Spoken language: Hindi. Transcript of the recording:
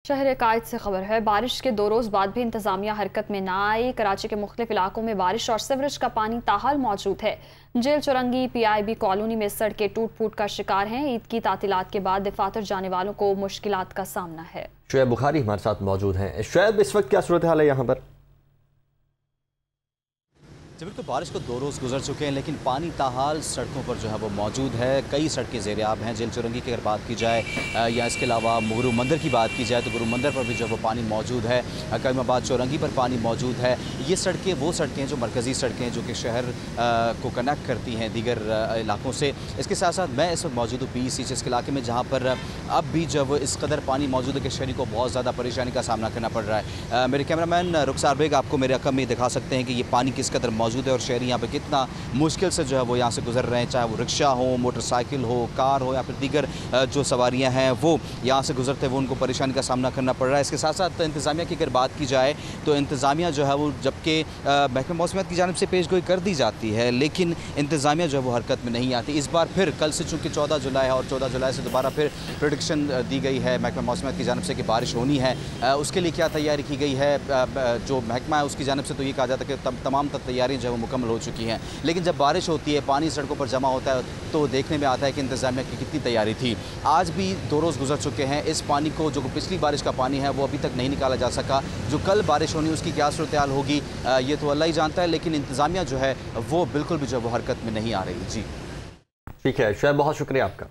शहर कायद से खबर है, बारिश के 2 रोज़ बाद भी इंतजामिया हरकत में ना आई। कराची के मुख्तलिफ इलाकों में बारिश और सीवरेज का पानी ताहाल मौजूद है। जेल चुरंगी PIB कॉलोनी में सड़कें टूट फूट का शिकार हैं। ईद की तातीलात के बाद दफातर जाने वालों को मुश्किलात का सामना है। शुएब बुखारी हमारे साथ मौजूद हैं। शुएब, इस वक्त क्या सूरत हाल है यहाँ पर? जब तो बारिश को 2 रोज़ गुजर चुके हैं, लेकिन पानी ताहाल सड़कों पर जो है वो मौजूद है। कई सड़कें ज़ेर-ए-आब हैं। जेल चुरंगी की अगर बात की जाए या इसके अलावा गुरु मंदिर की बात की जाए तो गुरु मंदिर पर भी जो है वो पानी मौजूद है। करीमाबाद चौरंगी पर पानी मौजूद है। ये सड़कें वो सड़कें जो मरकज़ी सड़कें जो कि शहर को कनेक्ट करती हैं दीगर इलाकों से। इसके साथ साथ मैं इस वक्त मौजूद हूँ PEC इसके इलाके में, जहाँ पर अब भी जब इस कदर पानी मौजूद है कि शहरी को बहुत ज़्यादा परेशानी का सामना करना पड़ रहा है। मेरे कैमरामैन रुखसार बेग आपको मेरे रकम में दिखा सकते हैं कि ये पानी किस कदर मौजूद है और शहरी यहाँ पे कितना मुश्किल से जो है वो यहाँ से गुजर रहे हैं, चाहे वो रिक्शा हो, मोटरसाइकिल हो, कार हो या फिर दीगर जो सवारियाँ हैं वो यहाँ से गुजरते हुए उनको परेशानी का सामना करना पड़ रहा है। इसके साथ साथ इंतज़ामिया की अगर बात की जाए तो इंतज़ामिया जो है वो जबकि महकमा मौसमियात की जानिब से पेशगोई कर दी जाती है, लेकिन इंतज़ामिया जो है वो हरकत में नहीं आती। इस बार फिर कल से चूँकि 14 जुलाई है और 14 जुलाई से दोबारा फिर प्रेडिक्शन दी गई है महकमा मौसमियात की जानिब से कि बारिश होनी है। उसके लिए क्या तैयारी की गई है जो महकमा है उसकी जानिब से, तो ये कहा जाता है कि तमाम तैयारियाँ जो है वो मुकम्मल हो चुकी हैं। लेकिन जब बारिश होती है, पानी सड़कों पर जमा होता है तो देखने में आता है कि इंतज़ामिया की कितनी तैयारी थी। आज भी 2 रोज़ गुजर चुके हैं। इस पानी को जो पिछली बारिश का पानी है वो अभी तक नहीं निकाला जा सका। जो कल बारिश होनी उसकी क्या सूरत हाल होगी ये तो अल्लाह ही जानता है, लेकिन इंतज़ामिया जो है वो बिल्कुल भी जो है वो हरकत में नहीं आ रही। जी ठीक है शुएब, बहुत शुक्रिया आपका।